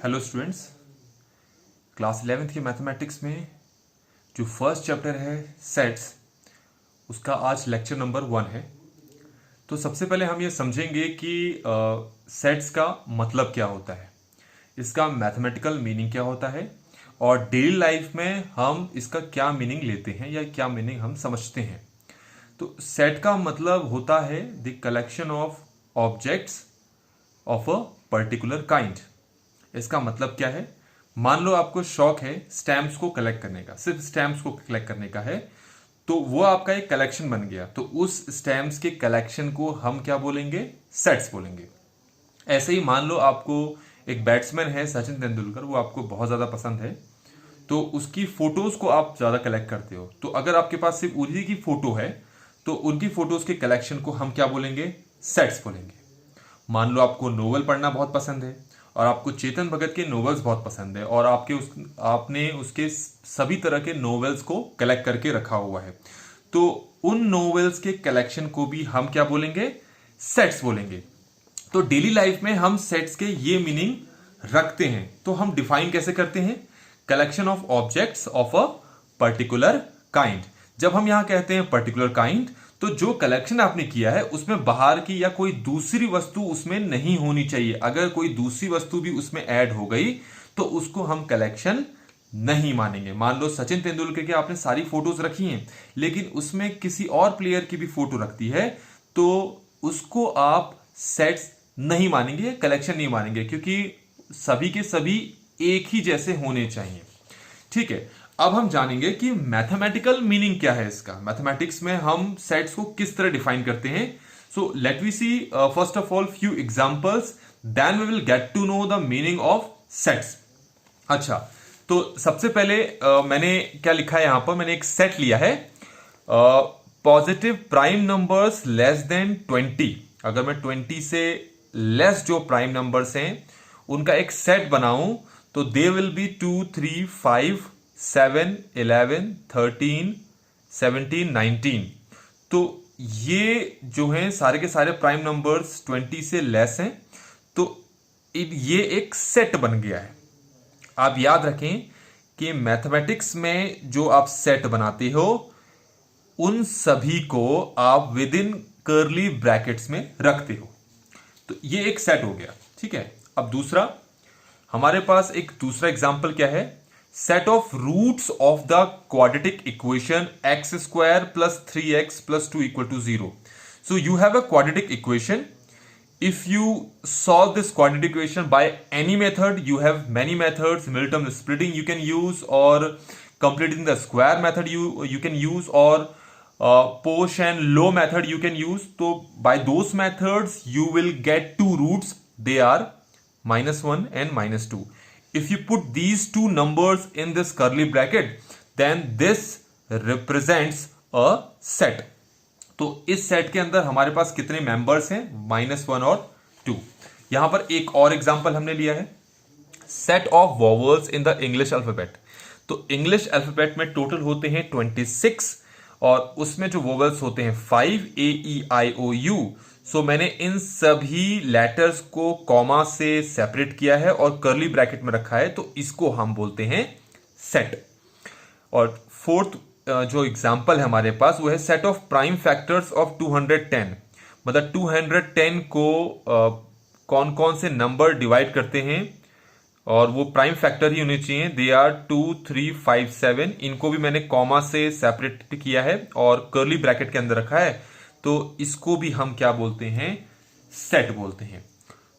Hello students, class 11th की mathematics में जो फर्स्ट चैप्टर है सेट्स, उसका आज लेक्चर नंबर 1 है। तो सबसे पहले हम ये समझेंगे कि सेट्स का मतलब क्या होता है, इसका मैथमेटिकल मीनिंग क्या होता है और डेली लाइफ में हम इसका क्या मीनिंग लेते हैं या क्या मीनिंग हम समझते हैं। तो सेट का मतलब होता है the collection of objects of a particular kind. इसका मतलब क्या है, मान लो आपको शौक है स्टैम्प्स को कलेक्ट करने का, सिर्फ स्टैम्प्स को कलेक्ट करने का है, तो वो आपका एक कलेक्शन बन गया। तो उस स्टैम्प्स के कलेक्शन को हम क्या बोलेंगे, सेट्स बोलेंगे। ऐसे ही मान लो आपको एक बैट्समैन है सचिन तेंदुलकर, वो आपको बहुत ज्यादा पसंद है, तो उसकी फोटोज को आप ज्यादा कलेक्ट करते हो। तो अगर आपके पास सिर्फ उन्हीं की फोटो है तो उनकी फोटोज के कलेक्शन को हम क्या बोलेंगे, सेट्स बोलेंगे। मान लो आपको नोवेल पढ़ना बहुत पसंद है और आपको चेतन भगत के नोवेल्स बहुत पसंद है और आपने उसके सभी तरह के नोवेल्स को कलेक्ट करके रखा हुआ है, तो उन नोवेल्स के कलेक्शन को भी हम क्या बोलेंगे, सेट्स बोलेंगे। तो डेली लाइफ में हम सेट्स के ये मीनिंग रखते हैं। तो हम डिफाइन कैसे करते हैं, collection of objects of a particular kind. जब हम यहां कहते हैं पर्टिकुलर काइंड, तो जो कलेक्शन आपने किया है उसमें बाहर की या कोई दूसरी वस्तु उसमें नहीं होनी चाहिए। अगर कोई दूसरी वस्तु भी उसमें ऐड हो गई तो उसको हम कलेक्शन नहीं मानेंगे। मान लो सचिन तेंदुलकर की आपने सारी फोटोज रखी हैं, लेकिन उसमें किसी और प्लेयर की भी फोटो रखती है, तो उसको आप सेट्स नहीं मानेंगे, कलेक्शन नहीं मानेंगे, क्योंकि सभी के सभी एक ही जैसे होने चाहिए। ठीक है, अब हम जानेंगे कि मैथमेटिकल मीनिंग क्या है इसका। मैथमेटिक्स में हम सेट्स को किस तरह डिफाइन करते हैं। So let we see first of all few examples, then we will get to know the meaning of sets. अच्छा, तो सबसे पहले मैंने क्या लिखा है, यहां पर मैंने एक सेट लिया है, positive prime numbers less than 20। अगर मैं 20 से लेस जो प्राइम नंबर्स हैं उनका एक सेट बनाऊं तो दे विल बी 2, 3, 5, 7, 11, 13, 17, 19। तो ये जो हैं सारे के सारे प्राइम नंबर्स 20 से लेस हैं, तो ये एक सेट बन गया है। आप याद रखें कि मैथमेटिक्स में जो आप सेट बनाते हो उन सभी को आप विद इन कर्ली ब्रैकेट्स में रखते हो। तो ये एक सेट हो गया। ठीक है, अब दूसरा, हमारे पास एक दूसरा एग्जांपल क्या है, set of roots of the quadratic equation x square plus 3x plus 2 equal to 0। So you have a quadratic equation. If you solve this quadratic equation by any method, you have many methods. Milton splitting you can use, or completing the square method you can use, or Posh and Low method you can use. So by those methods you will get two roots. They are -1 and -2. If you put these two numbers in this curly bracket, then this represents a set. तो इस set के अंदर हमारे पास कितने members हैं, -1 और 2। यहां पर एक और एग्जांपल हमने लिया है, set of vowels in the English alphabet. तो इंग्लिश अल्फाबेट में टोटल होते हैं 26 और उसमें जो वोवेल्स होते हैं 5 A-E-I-O-U। सो मैंने इन सभी लेटर्स को कॉमा से सेपरेट किया है और कर्ली ब्रैकेट में रखा है, तो इसको हम बोलते हैं सेट। और फोर्थ जो एग्जाम्पल है हमारे पास वो है set of prime factors of 210। मतलब 210 को कौन कौन से नंबर डिवाइड करते हैं और वो प्राइम फैक्टर ही होने चाहिए। They are 2, 3, 5, 7। इनको भी मैंने कॉमा से सेपरेट किया है और कर्ली ब्रैकेट के अंदर रखा है, तो इसको भी हम क्या बोलते हैं, सेट बोलते हैं।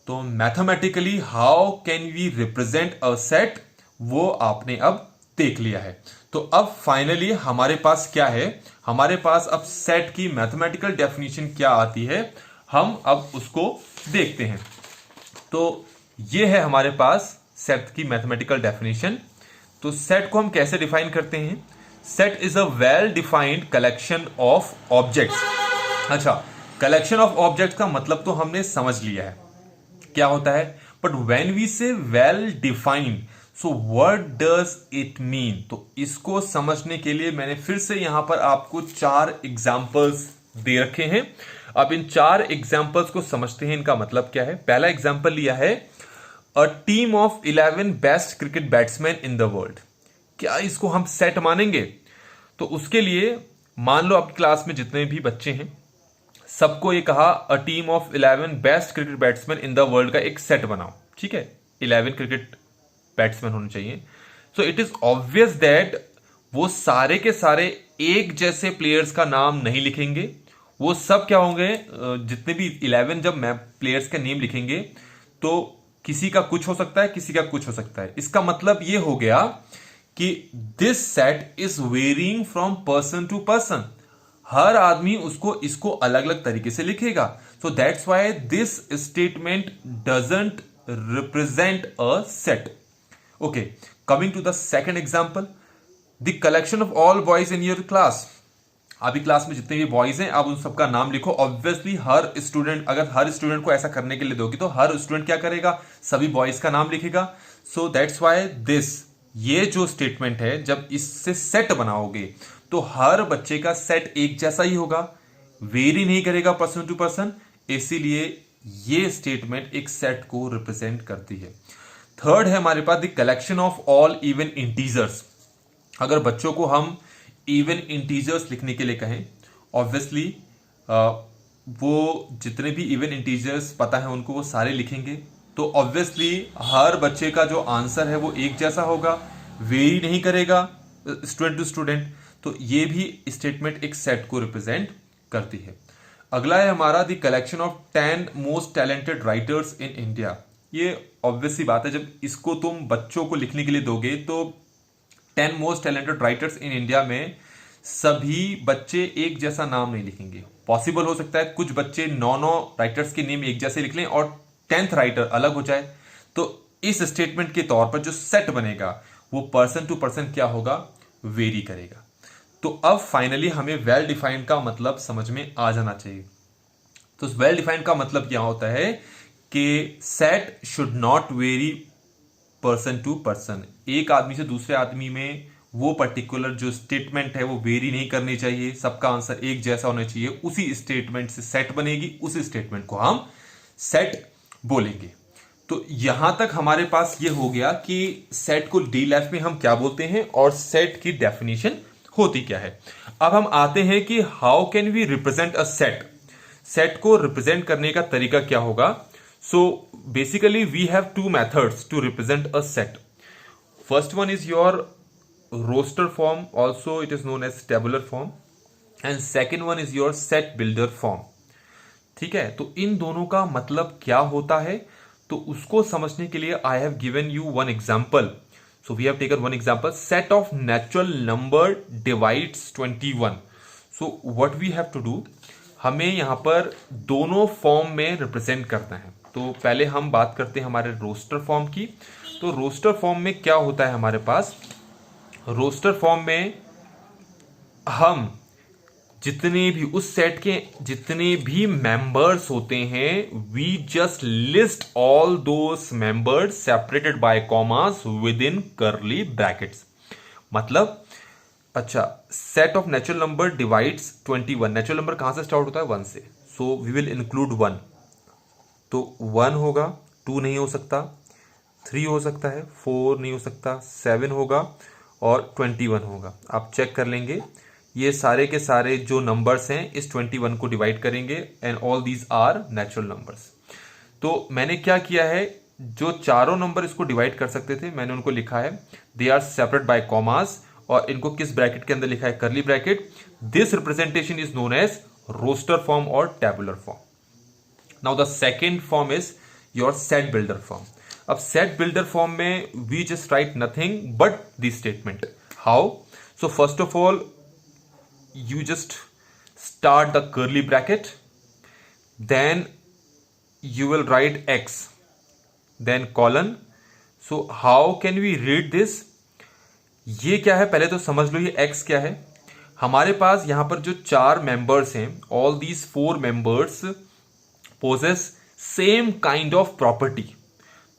तो mathematically how can we represent a set, वो आपने अब देख लिया है। तो अब फाइनली हमारे पास क्या है, हमारे पास अब सेट की मैथमेटिकल डेफिनेशन क्या आती है, हम अब उसको देखते हैं। तो ये है हमारे पास सेट की मैथमेटिकल डेफिनेशन। तो सेट को हम कैसे डिफाइन करते हैं, set is a well defined collection of objects. अच्छा, कलेक्शन ऑफ ऑब्जेक्ट्स का मतलब तो हमने समझ लिया है क्या होता है, बट व्हेन वी से well defined, so what does it mean. तो इसको समझने के लिए मैंने फिर से यहां पर आपको 4 एग्जांपल्स दे रखे हैं। अब इन 4 एग्जांपल्स को समझते हैं, इनका मतलब क्या है। पहला एग्जांपल लिया है a team of 11 best cricket batsman in the world. क्या इसको हम सेट मानेंगे? तो उसके लिए मान लो आपकी क्लास में जितने भी बच्चे हैं सबको ये कहा a team of 11 best cricket batsman in the world का एक सेट बनाओ। ठीक है, 11 क्रिकेट बैट्समैन होने चाहिए। So it is obvious that वो सारे के सारे एक जैसे प्लेयर्स का नाम नहीं लिखेंगे। वो सब क्या होंगे, जितने भी 11 जब मैं प्लेयर्स के नेम लिखेंगे तो किसी का कुछ हो सकता है, किसी का कुछ हो सकता है। इसका मतलब ये हो गया कि this set is varying from person to person. हर आदमी इसको अलग अलग तरीके से लिखेगा। So that's why this statement doesn't represent a set. Okay, coming to the second example, the collection of all boys in your class. अभी class में जितने भी बॉयज हैं आप उन सबका नाम लिखो। ऑब्वियसली हर स्टूडेंट, अगर हर स्टूडेंट को ऐसा करने के लिए दोगे तो हर स्टूडेंट क्या करेगा, सभी बॉयज का नाम लिखेगा। सो दैट्स व्हाई दिस, ये जो स्टेटमेंट है, जब इससे सेट बनाओगे तो हर बच्चे का सेट एक जैसा ही होगा, वेरी नहीं करेगा पर्सन टू पर्सन। इसीलिए ये स्टेटमेंट एक सेट को रिप्रेजेंट करती है। थर्ड है हमारे पास the collection of all even integers. अगर बच्चों को हम इवन इंटीजर्स लिखने के लिए कहें, ऑब्वियसली वो जितने भी इवन इंटीजर्स पता है उनको वो सारे लिखेंगे। तो ऑब्वियसली हर बच्चे का जो आंसर है वो एक जैसा होगा, वेरी नहीं करेगा स्टूडेंट टू स्टूडेंट। तो ये भी स्टेटमेंट एक सेट को रिप्रेजेंट करती है। अगला है हमारा the collection of 10 most talented writers in India. ये ऑब्वियसली बात है, जब इसको तुम बच्चों को लिखने के लिए दोगे तो 10 most talented writers in India में सभी बच्चे एक जैसा नाम नहीं लिखेंगे। पॉसिबल हो सकता है कुछ बच्चे 9 राइटर्स के नेम एक जैसे लिख लें और 10th राइटर अलग हो जाए। तो इस स्टेटमेंट के तौर पर जो सेट बनेगा वो पर्सन टू पर्सन क्या होगा, वेरी करेगा। तो अब फाइनली हमें वेल डिफाइंड का मतलब समझ में आ जाना चाहिए। तो वेल डिफाइंड का मतलब क्या होता है कि set should not vary person to person. एक आदमी से दूसरे आदमी में वो पर्टिकुलर जो स्टेटमेंट है वो वेरी नहीं करनी चाहिए, सबका आंसर एक जैसा होना चाहिए। उसी स्टेटमेंट से सेट बनेगी, उसी स्टेटमेंट को हम सेट बोलेंगे। तो यहां तक हमारे पास ये हो गया कि सेट को डीएलएफ में हम क्या बोलते हैं और सेट की डेफिनेशन होती क्या है। अब हम आते हैं कि how can we represent a set. Set को रिप्रेजेंट करने का तरीका क्या होगा। So basically we have 2 methods to represent a set. First one is your roster form, also it is known as tabular form, and second one is your set builder form. ठीक है, तो इन दोनों का मतलब क्या होता है, तो उसको समझने के लिए I have given you one example. So we have taken one example, set of natural number divides 21। So what we have to do, हमें यहां पर दोनों फॉर्म में रिप्रेजेंट करना है। तो पहले हम बात करते हैं हमारे रोस्टर फॉर्म की। तो रोस्टर फॉर्म में क्या होता है हमारे पास, रोस्टर फॉर्म में हम जितने भी उस सेट के जितने भी मेंबर्स होते हैं, we just list all those members separated by commas within curly brackets. मतलब अच्छा, set of natural number divides 21। Natural number कहां से स्टार्ट होता है, 1 से। So we will include 1। तो 1 होगा, 2 नहीं हो सकता, 3 हो सकता है, 4 नहीं हो सकता, 7 होगा और 21 होगा। आप चेक कर लेंगे, ये सारे के सारे जो नंबर्स हैं इस 21 को डिवाइड करेंगे and all these are natural numbers. तो मैंने क्या किया है, जो चारों नंबर इसको डिवाइड कर सकते थे मैंने उनको लिखा है, they are separate by commas, और इनको किस ब्रैकेट के अंदर लिखा है, curly bracket. This representation is known as roster form और tabular form. Now the second form is your set builder form. अब सेट बिल्डर फॉर्म में we just write nothing but the statement. How? So first of all you just start the curly bracket, then you will write x, then colon. So how can we read this? ये क्या है, पहले तो समझ लो ये x क्या है। हमारे पास यहां पर जो 4 मेंबर्स हैं, all these 4 members possess same kind of property।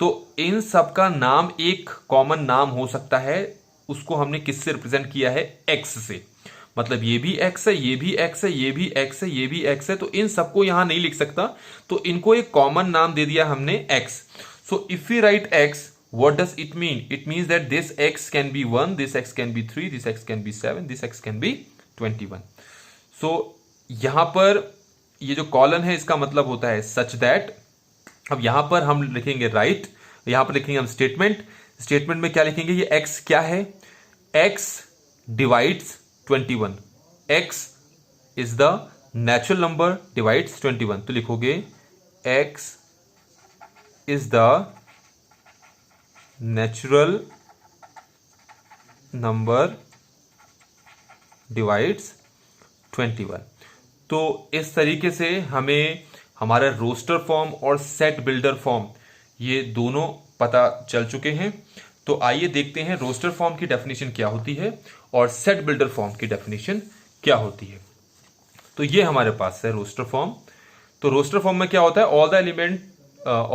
तो इन सबका नाम एक कॉमन नाम हो सकता है, उसको हमने किससे रिप्रेजेंट किया है, x से। मतलब ये भी x है, ये भी x है, ये भी x है, ये भी x है। तो इन सबको यहां नहीं लिख सकता, तो इनको एक कॉमन नाम दे दिया हमने x। So if we write x, what does it mean? It means that this x can be 1, this x can be 3, this x can be 7, this x can be 21. So यहां पर ये जो colon है इसका मतलब होता है such that. अब यहां पर हम लिखेंगे राइट, यहां पर लिखेंगे हम स्टेटमेंट. स्टेटमेंट में क्या लिखेंगे? ये x क्या है? x divides 21. x is the natural number divides 21. तो लिखोगे x is the natural number divides 21. तो इस तरीके से हमें हमारा रोस्टर फॉर्म और सेट बिल्डर फॉर्म ये दोनों पता चल चुके हैं. तो आइए देखते हैं रोस्टर फॉर्म की डेफिनेशन क्या होती है और सेट बिल्डर फॉर्म की डेफिनेशन क्या होती है. तो ये हमारे पास है रोस्टर फॉर्म. तो रोस्टर फॉर्म में क्या होता है? All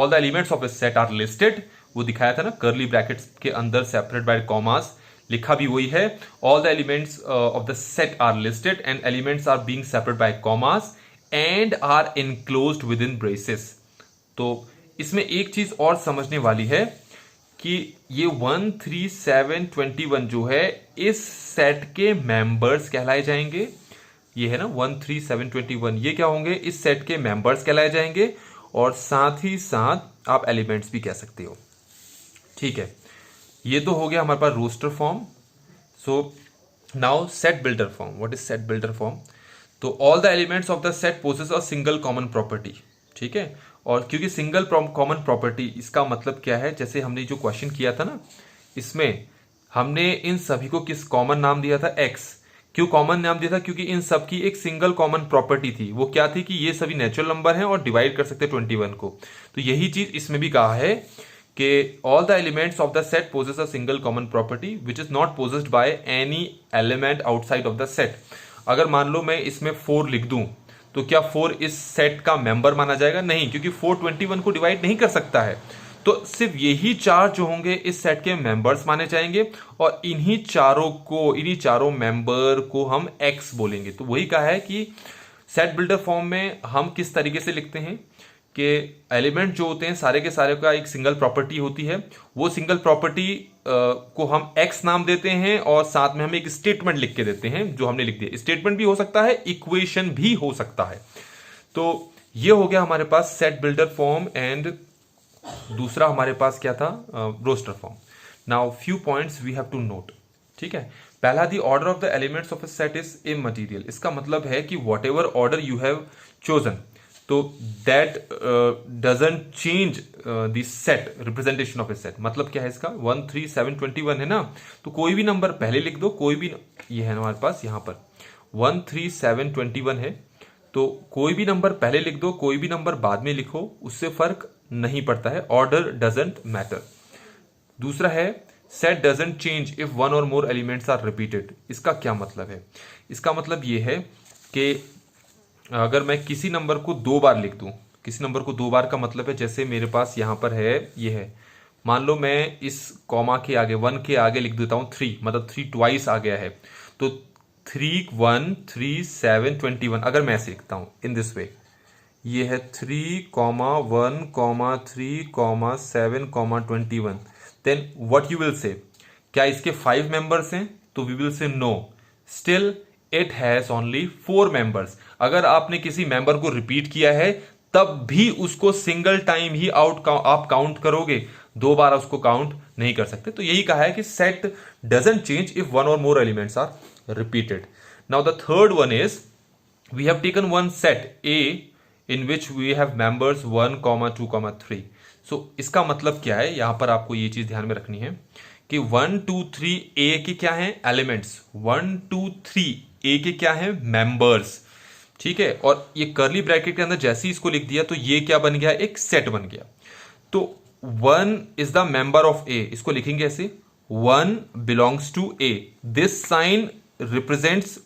the elements of a set are listed. वो दिखाया था ना, कर्ली ब्रैकेट्स के अंदर सेपरेट बाय कॉमास, लिखा भी वही है. All the elements of the set are listed and elements are being separate by commas and are enclosed within braces. तो इसमें एक चीज और समझने वाली है कि ये 1, 3, 7, 21 जो है इस सेट के मेंबर्स कहलाए जाएंगे. ये है ना 1, 3, 7, 21, ये क्या होंगे? इस सेट के मेंबर्स कहलाए जाएंगे और साथ ही साथ आप एलिमेंट्स भी कह सकते हो. ठीक है, ये तो हो गया हमारे पास roster form. So now set builder form. What is set builder form? तो all the elements of the set possess a single common property. ठीक है, और क्योंकि सिंगल कॉमन प्रॉपर्टी इसका मतलब क्या है? जैसे हमने जो क्वेश्चन किया था ना, इसमें हमने इन सभी को किस कॉमन नाम दिया था? एक्स. क्यों कॉमन नाम दिया था? क्योंकि इन सब की एक सिंगल कॉमन प्रॉपर्टी थी. वो क्या थी? कि ये सभी नेचुरल नंबर हैं और डिवाइड कर सकते हैं 21 को. तो यही चीज इसमें भी कहा है कि all the elements of the set posses a single common property which is not possessed by any element outside of the set. अगर मान लो मैं इसमें 4 लिख दूं तो क्या 4 इस सेट का मेंबर माना जाएगा? नहीं, क्योंकि 4 21 को डिवाइड नहीं कर सकता है. तो सिर्फ यही 4 जो होंगे इस सेट के मेंबर्स माने जाएंगे और इन्हीं चारों मेंबर को हम एक्स बोलेंगे. तो वही कहा है कि सेट बिल्डर फॉर्म में हम किस तरीके से लिखते हैं कि एलिमेंट जो होते हैं सारे के सारे का एक सिंगल प्रॉपर्टी होती है. वो सिंगल प्रॉपर्टी को हम एक्स नाम देते हैं और साथ में हम एक स्टेटमेंट लिख के देते हैं जो हमने लिख दिया. स्टेटमेंट भी हो सकता है, इक्वेशन भी हो सकता है. तो ये हो गया हमारे पास सेट बिल्डर फॉर्म. एंड दूसरा हमारे पास क्या था? Roster form. Now few points we have to note. ठीक है, पहला, the order of the elements of a set is immaterial. इसका मतलब है कि whatever order you have chosen, तो that doesn't change the set representation of a set. मतलब क्या है इसका? 1, 3, 7, 21 है ना, तो कोई भी नंबर पहले लिख दो, कोई भी, ये है हमारे पास यहां पर 1, 3, 7, 21 है, तो कोई भी नंबर पहले लिख दो, कोई भी नंबर बाद में लिखो, उससे फर्क नहीं पड़ता है. Order doesn't matter. दूसरा है set doesn't change if one or more elements are repeated. इसका क्या मतलब है? इसका मतलब ये है कि अगर मैं किसी नंबर को 2 बार लिख दूं, किसी नंबर को 2 बार का मतलब है जैसे मेरे पास यहां पर है, ये है, मान लो मैं इस कॉमा के आगे 1 के आगे लिख देता हूं 3, मतलब 3 ट्वाइस आ गया है. तो 3, 1, 3, 7, 21 अगर मैं ऐसे लिखता हूं इन दिस वे, ये है 3, 1, 3, 7, 21, then what you will say? क्या इसके 5 मेंबर्स हैं? तो we will say no, still it has only 4 members. अगर आपने किसी मेंबर को रिपीट किया है तब भी उसको सिंगल टाइम ही आप काउंट करोगे, 2 बार उसको काउंट नहीं कर सकते. तो यही कहा है कि set doesn't change if one or more elements are repeated. Now the third one is we have taken one set A in which we have members 1, 2, 3. So इसका मतलब क्या है? यहां पर आपको ये चीज ध्यान में रखनी है कि 1, 2, 3 ए के क्या है? एलिमेंट्स. 1, 2, 3 ए के क्या है? मेंबर्स. ठीक है, और ये कर्ली ब्रैकेट के अंदर जैसे ही इसको लिख दिया तो ये क्या बन गया? एक सेट बन गया. तो 1 is the member of A. इसको लिखेंगे ऐसे, 1 belongs to A. This sign represents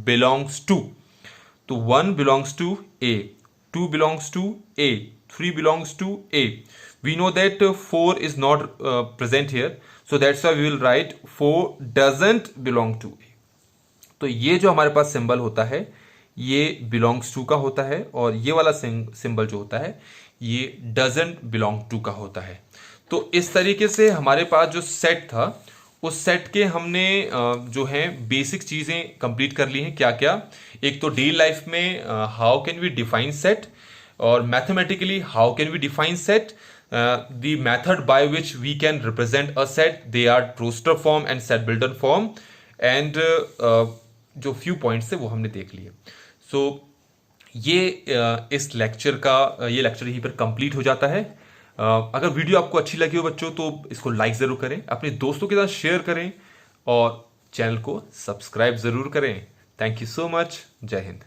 belongs to. तो 1 belongs to A, 2 belongs to A, 3 belongs to A. We know that 4 is not present here, so that's why we will write 4 doesn't belong to A. तो ये जो हमारे पास symbol होता है ये belongs to का होता है और ये वाला सिंबल जो होता है ये doesn't belong to का होता है. तो इस तरीके से हमारे पास जो सेट था, उस सेट के हमने जो है बेसिक चीजें कंप्लीट कर ली हैं। क्या क्या? एक तो डेली लाइफ में how can we define set, और mathematically how can we define set, the method by which we can represent a set, they are roster form and set builder form, and जो फ्यू पॉइंट्स थे वो हमने देख लिए। सो ये इस लेक्चर का ये लेक्चर यहीं पर कंप्लीट हो जाता है। अगर वीडियो आपको अच्छी लगी हो बच्चों तो इसको लाइक ज़रूर करें, अपने दोस्तों के साथ शेयर करें और चैनल को सब्सक्राइब ज़रूर करें। Thank you so much. जय हिंद।